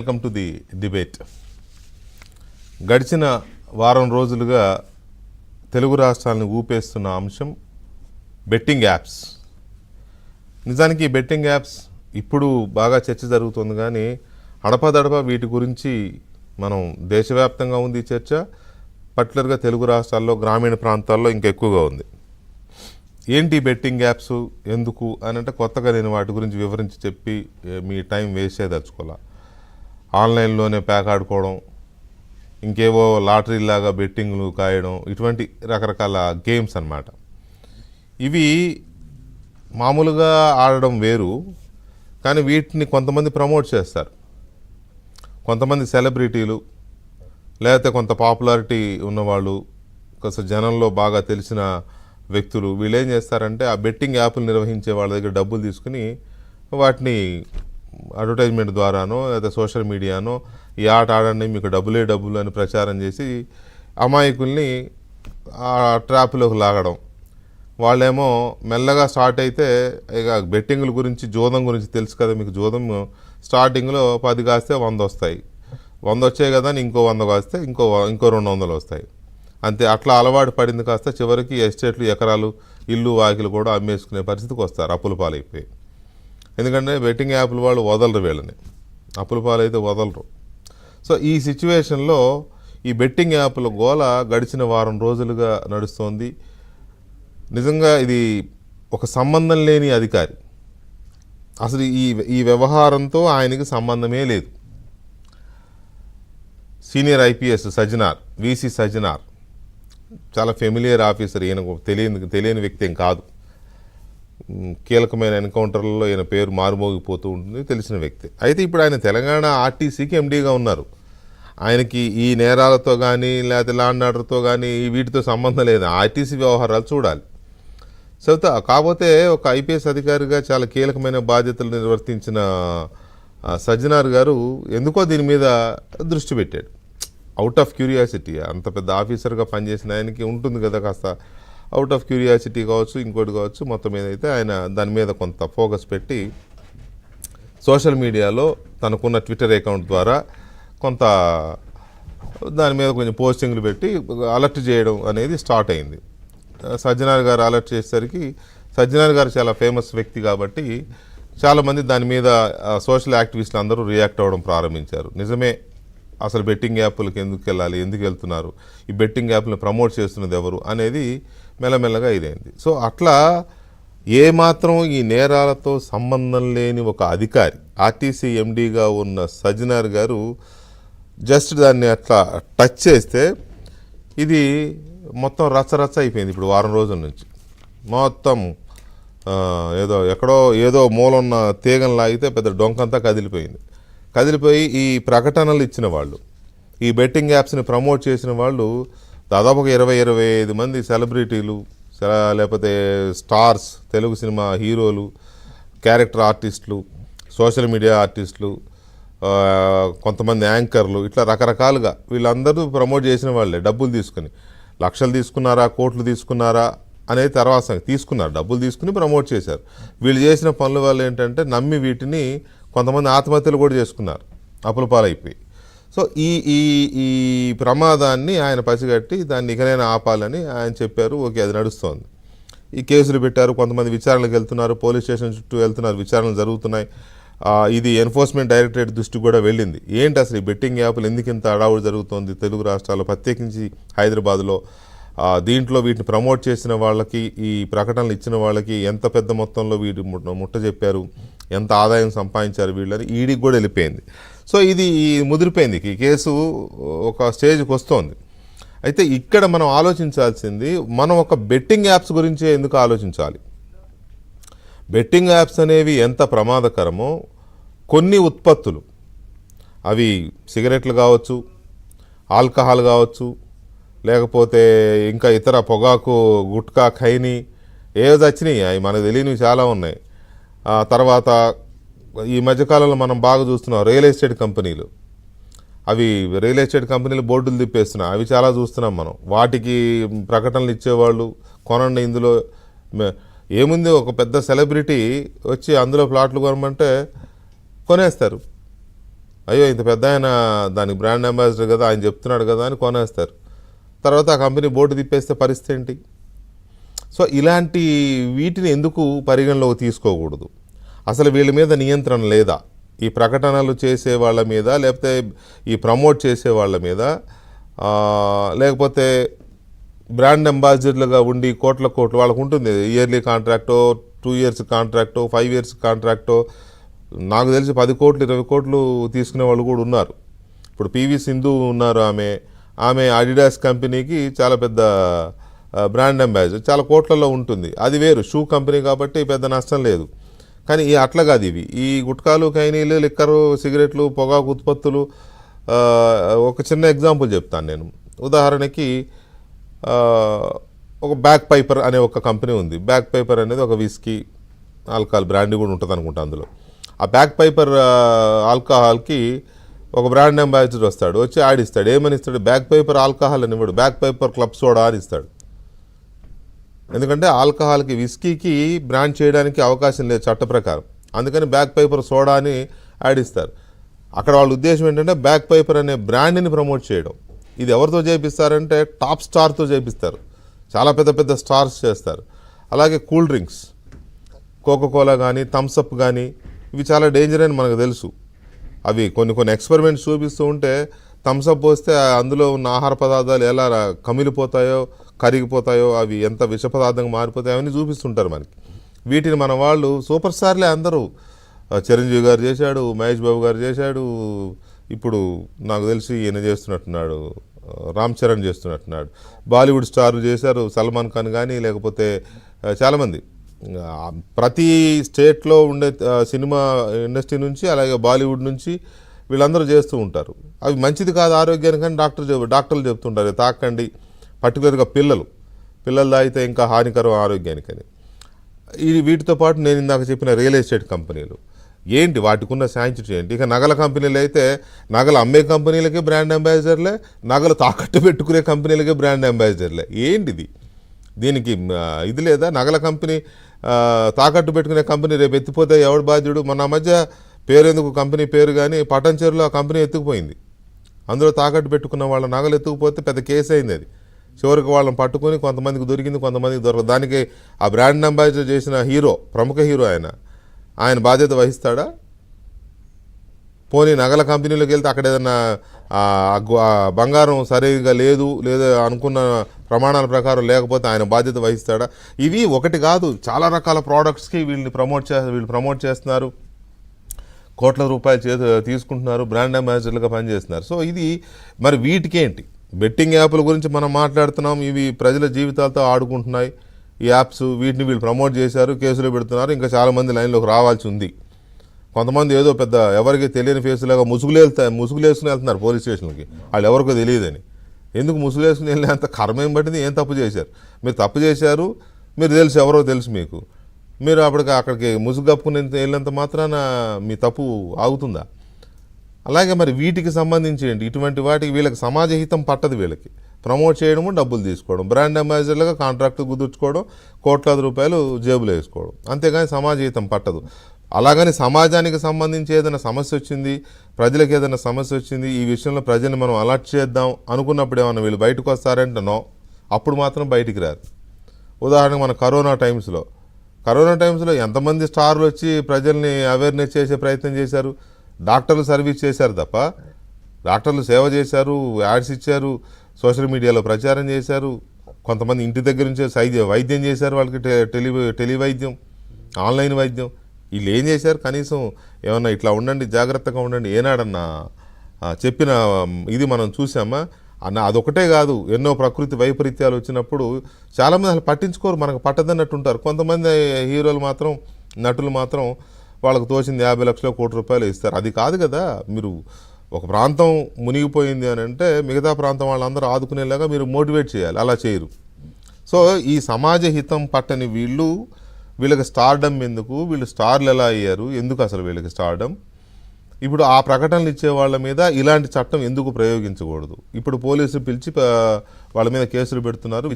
Welcome to the debate. గడిచిన వారం రోజులుగా తెలుగు రాష్ట్రాలను ఊపేస్తున్న అంశం బెట్టింగ్ యాప్స్. నిజానికి ఈ బెట్టింగ్ యాప్స్ ఇప్పుడు బాగా చర్చ జరుగుతుంది, కానీ అడపదడప వీటి గురించి మనం దేశవ్యాప్తంగా ఉంది చర్చ. పర్టికులర్గా తెలుగు రాష్ట్రాల్లో గ్రామీణ ప్రాంతాల్లో ఇంకా ఎక్కువగా ఉంది. ఏంటి బెట్టింగ్ యాప్స్, ఎందుకు అని అంటే కొత్తగా నేను వాటి గురించి వివరించి చెప్పి మీ టైం వేస్ట్ చేయదలుచుకోవాలా. ఆన్లైన్లోనే ప్యాక్ ఆడుకోవడం, ఇంకేవో లాటరీలాగా బెట్టింగ్లు కాయడం, ఇటువంటి రకరకాల గేమ్స్ అన్నమాట. ఇవి మామూలుగా ఆడడం వేరు, కానీ వీటిని కొంతమంది ప్రమోట్ చేస్తారు. కొంతమంది సెలబ్రిటీలు లేకపోతే కొంత పాపులారిటీ ఉన్నవాళ్ళు, కొంత జనంలో బాగా తెలిసిన వ్యక్తులు వీళ్ళు ఏం చేస్తారంటే ఆ బెట్టింగ్ యాప్లు నిర్వహించే వాళ్ళ దగ్గర డబ్బులు తీసుకుని వాటిని అడ్వర్టైజ్మెంట్ ద్వారానో లేదా సోషల్ మీడియానో ఈ ఆట ఆడండి మీకు డబ్బులు అని ప్రచారం చేసి అమాయకుల్ని ఆ ట్రాప్లోకి లాగడం. వాళ్ళేమో మెల్లగా స్టార్ట్ అయితే ఇక బెట్టింగ్ల గురించి, జోదం గురించి తెలుసు కదా మీకు. జోదం స్టార్టింగ్లో 10 కాస్తే 100 వస్తాయి, 100 వచ్చాయి కదా అని ఇంకో 100 కాస్తే ఇంకో 200 వస్తాయి. అంతే. అట్లా అలవాటు పడింది కాస్త చివరికి ఎస్టేట్లు, ఎకరాలు, ఇల్లు, వాకిలు కూడా అమ్మేసుకునే పరిస్థితికి వస్తారు అప్పుల పాలైపోయి. ఎందుకంటే బెట్టింగ్ యాప్లు వాళ్ళు వదలరు, వీళ్ళని అప్పుల పాలైతే వదలరు. సో ఈ సిచ్యువేషన్లో ఈ బెట్టింగ్ యాప్ల గోల గడిచిన వారం రోజులుగా నడుస్తోంది. నిజంగా ఇది ఒక సంబంధం లేని అధికారి. అసలు ఈ వ్యవహారంతో ఆయనకి సంబంధమే లేదు. Senior IPS Sajjanar, VC Sajjanar, చాలా ఫెమిలియర్ ఆఫీసర్. ఈయన తెలియని వ్యక్తి ఏం కాదు. కీలకమైన ఎన్కౌంటర్లలో ఈయన పేరు మారుమోగిపోతూ ఉంటుంది, తెలిసిన వ్యక్తి. అయితే ఇప్పుడు ఆయన తెలంగాణ ఆర్టీసీకి ఎండీగా ఉన్నారు. ఆయనకి ఈ నేరాలతో కానీ లేకపోతే లా అండ్ ఆర్డర్తో కానీ వీటితో సంబంధం లేదు. ఆర్టీసీ వ్యవహారాలు చూడాలి. సో కాకపోతే ఒక ఐపీఎస్ అధికారిగా చాలా కీలకమైన బాధ్యతలు నిర్వర్తించిన సజ్జనార్ గారు ఎందుకో దీని మీద దృష్టి పెట్టాడు. Out of curiosity. అంత పెద్ద ఆఫీసర్గా పనిచేసిన ఆయనకి ఉంటుంది కదా కాస్త అవుట్ ఆఫ్ క్యూరియాసిటీ కావచ్చు, ఇంకోటి కావచ్చు. మొత్తం మీద అయితే ఆయన దాని మీద కొంత ఫోకస్ పెట్టి సోషల్ మీడియాలో తనకున్న ట్విట్టర్ అకౌంట్ ద్వారా కొంత దాని మీద కొంచెం పోస్టింగ్లు పెట్టి అలర్ట్ చేయడం అనేది స్టార్ట్ అయింది. సజ్జనార్ గారు అలర్ట్ చేసేసరికి, సజ్జనార్ గారు చాలా ఫేమస్ వ్యక్తి కాబట్టి చాలామంది దాని మీద సోషల్ యాక్టివిస్టులు అందరూ రియాక్ట్ అవ్వడం ప్రారంభించారు. నిజమే, అసలు బెట్టింగ్ యాప్లకు ఎందుకు వెళ్ళాలి, ఎందుకు వెళ్తున్నారు, ఈ బెట్టింగ్ యాప్లను ప్రమోట్ చేస్తున్నది ఎవరు అనేది మెల్లమెల్లగా ఇదైంది. సో అట్లా ఏమాత్రం ఈ నేరాలతో సంబంధం లేని ఒక అధికారి, ఆర్టీసీ ఎండీగా ఉన్న సజ్జనార్ గారు జస్ట్ దాన్ని అట్లా టచ్ చేస్తే ఇది మొత్తం రచ్చరచ్చ అయిపోయింది. ఇప్పుడు వారం రోజుల నుంచి మొత్తం ఏదో మూలన్న తీగను లాగితే పెద్ద డొంకంతా కదిలిపోయి ఈ ప్రకటనలు ఇచ్చిన వాళ్ళు, ఈ బెట్టింగ్ యాప్స్ని ప్రమోట్ చేసిన వాళ్ళు దాదాపు 20-25 మంది సెలబ్రిటీలు, లేకపోతే స్టార్స్, తెలుగు సినిమా హీరోలు, క్యారెక్టర్ ఆర్టిస్టులు, సోషల్ మీడియా ఆర్టిస్టులు, కొంతమంది యాంకర్లు, ఇట్లా రకరకాలుగా వీళ్ళందరూ ప్రమోట్ చేసిన వాళ్ళే. డబ్బులు తీసుకుని, లక్షలు తీసుకున్నారా, కోట్లు తీసుకున్నారా అనేది తర్వాత తీసుకున్నారు. డబ్బులు తీసుకుని ప్రమోట్ చేశారు. వీళ్ళు చేసిన పనుల వల్ల ఏంటంటే నమ్మి వీటిని కొంతమంది ఆత్మహత్యలు కూడా చేసుకున్నారు అప్పుల పాలైపోయి. సో ఈ ప్రమాదాన్ని ఆయన పసిగట్టి దాన్ని ఇకనైనా ఆపాలని ఆయన చెప్పారు. ఓకే, అది నడుస్తోంది. ఈ కేసులు పెట్టారు, కొంతమంది విచారణకు వెళ్తున్నారు, పోలీస్ స్టేషన్ చుట్టూ వెళ్తున్నారు, విచారణలు జరుగుతున్నాయి. ఇది ఎన్ఫోర్స్మెంట్ డైరెక్టరేట్ దృష్టికి కూడా వెళ్ళింది. ఏంటి అసలు ఈ బెట్టింగ్ యాప్లు ఎందుకు ఇంత అడావుడు జరుగుతోంది తెలుగు రాష్ట్రాల్లో, ప్రత్యేకించి హైదరాబాద్లో. దీంట్లో వీటిని ప్రమోట్ చేసిన వాళ్ళకి, ఈ ప్రకటనలు ఇచ్చిన వాళ్ళకి ఎంత పెద్ద మొత్తంలో వీటి ముట్ట చెప్పారు, ఎంత ఆదాయం సంపాదించారు వీళ్ళని ఈడీకి కూడా వెళ్ళిపోయింది. సో ఇది ముదిరిపోయింది. ఈ కేసు ఒక స్టేజ్కి వస్తోంది. అయితే ఇక్కడ మనం ఆలోచించాల్సింది, మనం ఒక బెట్టింగ్ యాప్స్ గురించే ఎందుకు ఆలోచించాలి. బెట్టింగ్ యాప్స్ అనేవి ఎంత ప్రమాదకరమో, కొన్ని ఉత్పత్తులు, అవి సిగరెట్లు కావచ్చు, ఆల్కహాల్ కావచ్చు, లేకపోతే ఇంకా ఇతర పొగాకు, గుట్కా, ఖైని ఏవి వచ్చినాయి, అవి మనకు తెలియనివి చాలా ఉన్నాయి. తర్వాత ఈ మధ్యకాలంలో మనం బాగా చూస్తున్నాం రియల్ ఎస్టేట్ కంపెనీలు. రియల్ ఎస్టేట్ కంపెనీలు బోర్డులు తిప్పేస్తున్నాయి, అవి చాలా చూస్తున్నాం మనం. వాటికి ప్రకటనలు ఇచ్చేవాళ్ళు, కొనండి ఇందులో ఏముంది, ఒక పెద్ద సెలబ్రిటీ వచ్చి అందులో ప్లాట్లు కొనమంటే కొనేస్తారు. అయ్యో ఇంత పెద్ద ఆయన దానికి బ్రాండ్ అంబాసిడర్ కదా, ఆయన చెప్తున్నాడు కదా అని కొనేస్తారు. తర్వాత ఆ కంపెనీ బోర్డు తిప్పేస్తే పరిస్థితి ఏంటి? సో ఇలాంటి వీటిని ఎందుకు పరిగణలోకి తీసుకోకూడదు? అసలు వీళ్ళ మీద నియంత్రణ లేదా? ఈ ప్రకటనలు చేసే వాళ్ళ మీద, లేకపోతే ఈ ప్రమోట్ చేసే వాళ్ళ మీద, లేకపోతే బ్రాండ్ అంబాసిడర్లుగా ఉండి కోట్ల వాళ్ళకు ఉంటుంది. ఇయర్లీ కాంట్రాక్టో, 2 years కాంట్రాక్టో, 5 years కాంట్రాక్టో, నాకు తెలిసి 10 కోట్లు 20 కోట్లు తీసుకునే వాళ్ళు కూడా ఉన్నారు. ఇప్పుడు పివి సింధు ఉన్నారు, ఆమె అడిడాస్ కంపెనీకి చాలా పెద్ద బ్రాండ్ అంబాసిడర్, చాలా కోట్లలో ఉంటుంది. అది వేరు, షూ కంపెనీ కాబట్టి పెద్ద నష్టం లేదు. కానీ అట్లా కాదు ఇవి. ఈ గుట్కాలు, కైనీలు, లిక్కరు, సిగరెట్లు, పొగాకు ఉత్పత్తులు. ఒక చిన్న ఎగ్జాంపుల్ చెప్తాను నేను. ఉదాహరణకి ఒక బ్యాక్ పైపర్ అనే ఒక కంపెనీ ఉంది. బ్యాక్ పైపర్ అనేది ఒక విస్కీ, ఆల్కహాల్ బ్రాండ్ కూడా ఉంటుంది అనుకుంటా అందులో. ఆ బ్యాక్ పైపర్ ఆల్కహాల్కి ఒక బ్రాండ్ అంబాసిడర్ వస్తాడు, వచ్చి ఆడిస్తాడు. ఏమని ఇస్తాడు? బ్యాక్ పైపర్ ఆల్కహాల్ అని ఇవ్వడు, బ్యాక్ పైపర్ క్లబ్ సోడా అని ఇస్తాడు. ఎందుకంటే ఆల్కహాల్కి, విస్కీకి బ్రాండ్ చేయడానికి అవకాశం లేదు చట్ట ప్రకారం. అందుకని బ్యాక్ పైపర్ సోడా అని ఆడిస్తారు. అక్కడ వాళ్ళ ఉద్దేశం ఏంటంటే బ్యాక్ పైపర్ అనే బ్రాండ్ని ప్రమోట్ చేయడం. ఇది ఎవరితో చేపిస్తారంటే టాప్ స్టార్తో చేపిస్తారు, చాలా పెద్ద పెద్ద స్టార్స్ చేస్తారు. అలాగే కూల్ డ్రింక్స్, కోకోకోలా కానీ, థమ్స్అప్ కానీ, ఇవి చాలా డేంజర్ అని మనకు తెలుసు. అవి కొన్ని ఎక్స్పెరిమెంట్స్ చూపిస్తూ ఉంటే థమ్స్అప్ పోస్తే అందులో ఉన్న ఆహార పదార్థాలు ఎలా కమిలిపోతాయో, కరిగిపోతాయో, అవి ఎంత విష పదార్థంగా మారిపోతాయో అవన్నీ చూపిస్తుంటారు మనకి. వీటిని మన వాళ్ళు సూపర్ స్టార్లే అందరూ. చిరంజీవి గారు చేశాడు, మహేష్ బాబు గారు చేశాడు, ఇప్పుడు నాకు తెలిసి ఈయన చేస్తున్నట్టున్నాడు, రామ్ చరణ్ చేస్తున్నట్టున్నాడు. బాలీవుడ్ స్టార్లు చేశారు, సల్మాన్ ఖాన్ కానీ, లేకపోతే చాలామంది. ప్రతి స్టేట్లో ఉండే సినిమా ఇండస్ట్రీ నుంచి, అలాగే బాలీవుడ్ నుంచి వీళ్ళందరూ చేస్తూ ఉంటారు. అవి మంచిది కాదు ఆరోగ్యానికి అని డాక్టర్లు చెప్తుంటారు, తాకండి. పర్టికులర్గా పిల్లలు తాగితే ఇంకా హానికరం ఆరోగ్యానికని. వీటితో పాటు నేను ఇందాక చెప్పిన రియల్ ఎస్టేట్ కంపెనీలు ఏంటి, వాటికి ఉన్న శాంక్షన్ ఏంటి? ఇక నగల కంపెనీలు అయితే నగలు అమ్మే కంపెనీలకే బ్రాండ్ అంబాసిడర్లే, నగలు తాకట్టు పెట్టుకునే కంపెనీలకే బ్రాండ్ అంబాసిడర్లే. ఏంటిది? దీనికి ఇది లేదా? నగల కంపెనీ తాకట్టు పెట్టుకునే కంపెనీ రేపు ఎత్తిపోతే ఎవడు బాధ్యుడు? మన మధ్య పేరెందుకు కంపెనీ పేరు కానీ పటాన్చెరులో ఆ కంపెనీ ఎత్తుకుపోయింది. అందులో తాకట్టు పెట్టుకున్న వాళ్ళ నగలు ఎత్తుకుపోతే పెద్ద కేసు అయింది. అది చివరికి వాళ్ళని పట్టుకొని కొంతమందికి దొరికింది, కొంతమందికి దొరకదు. దానికి ఆ బ్రాండ్ అంబాసిడర్ చేసిన ప్రముఖ హీరో ఆయన బాధ్యత వహిస్తాడా? పోనీ నగల కంపెనీలోకి వెళ్తే అక్కడ ఏదన్నా బంగారం సరిగా లేదా అనుకున్న ప్రమాణాల ప్రకారం లేకపోతే ఆయన బాధ్యత వహిస్తాడా? ఇవి ఒకటి కాదు, చాలా రకాల ప్రోడక్ట్స్కి వీళ్ళు ప్రమోట్ చేస్తున్నారు, కోట్ల రూపాయలు తీసుకుంటున్నారు, బ్రాండ్ అంబాసిడర్లుగా పనిచేస్తున్నారు. సో ఇది మరి వీటికేంటి? బెట్టింగ్ యాప్ల గురించి మనం మాట్లాడుతున్నాం, ఇవి ప్రజల జీవితాలతో ఆడుకుంటున్నాయి ఈ యాప్స్. వీటిని వీళ్ళు ప్రమోట్ చేశారు, కేసులు పెడుతున్నారు, ఇంకా చాలామంది లైన్లోకి రావాల్సి ఉంది. కొంతమంది ఏదో పెద్ద ఎవరికి తెలియని ఫేసులాగా ముసుగులేసుకుని వెళ్తున్నారు పోలీస్ స్టేషన్కి, వాళ్ళు ఎవరికో తెలియదని. ఎందుకు ముసుగులేసుకుని వెళ్ళినంత కర్మేం పట్టింది? ఏం తప్పు చేశారు? మీరు తప్పు చేశారు, మీరు తెలుసు, ఎవరో తెలుసు మీకు. మీరు అక్కడికి ముసుగు కప్పుకుని వెళ్ళినంత మాత్రాన మీ తప్పు ఆగుతుందా? అలాగే మరి వీటికి సంబంధించి ఏంటి? ఇటువంటి వాటికి వీళ్ళకి సమాజహితం పట్టదు. వీళ్ళకి ప్రమోట్ చేయడము, డబ్బులు తీసుకోవడం, బ్రాండ్ అంబాసిడర్లుగా కాంట్రాక్ట్ కుదుర్చుకోవడం, కోట్లాది రూపాయలు జేబులో వేసుకోవడం, అంతేగాని సమాజహితం పట్టదు. అలాగని సమాజానికి సంబంధించి ఏదైనా సమస్య వచ్చింది, ప్రజలకు ఏదైనా సమస్య వచ్చింది, ఈ విషయంలో ప్రజల్ని మనం అలర్ట్ చేద్దాం అనుకున్నప్పుడు ఏమన్నా వీళ్ళు బయటకు వస్తారంటే నో, అప్పుడు మాత్రం బయటికి రారు. ఉదాహరణకు మన కరోనా టైమ్స్లో ఎంతమంది స్టార్లు వచ్చి ప్రజల్ని అవేర్నెస్ చేసే ప్రయత్నం చేశారు? డాక్టర్లు సర్వీస్ చేశారు తప్ప, డాక్టర్లు సేవ చేశారు, యాడ్స్ ఇచ్చారు, సోషల్ మీడియాలో ప్రచారం చేశారు, కొంతమంది ఇంటి దగ్గర నుంచే వైద్యం చేశారు, వాళ్ళకి టెలివైద్యం, ఆన్లైన్ వైద్యం. వీళ్ళు ఏం చేశారు? కనీసం ఏమన్నా ఇట్లా ఉండండి, జాగ్రత్తగా ఉండండి ఏనాడన్నా చెప్పిన ఇది మనం చూసామా? అదొకటే కాదు, ఎన్నో ప్రకృతి వైపరీత్యాలు వచ్చినప్పుడు చాలామంది అసలు పట్టించుకోరు, మనకు పట్టదన్నట్టు ఉంటారు. కొంతమంది హీరోలు మాత్రం, నటులు మాత్రం వాళ్ళకు తోచింది 50 లక్షలు, ₹1 కోటి ఇస్తారు. అది కాదు కదా. మీరు ఒక ప్రాంతం మునిగిపోయింది అని అంటే మిగతా ప్రాంతం వాళ్ళందరూ ఆదుకునేలాగా మీరు మోటివేట్ చేయాలి, అలా చేయరు. సో ఈ సమాజ హితం పట్టని వీళ్ళకి స్టార్డమ్ ఎందుకు? వీళ్ళు స్టార్లు ఎలా అయ్యారు? ఎందుకు అసలు వీళ్ళకి స్టార్డమ్? ఇప్పుడు ఆ ప్రకటనలు ఇచ్చే వాళ్ళ మీద ఇలాంటి చట్టం ఎందుకు ప్రయోగించకూడదు? ఇప్పుడు పోలీసులు పిలిచి వాళ్ళ మీద కేసులు పెడుతున్నారు.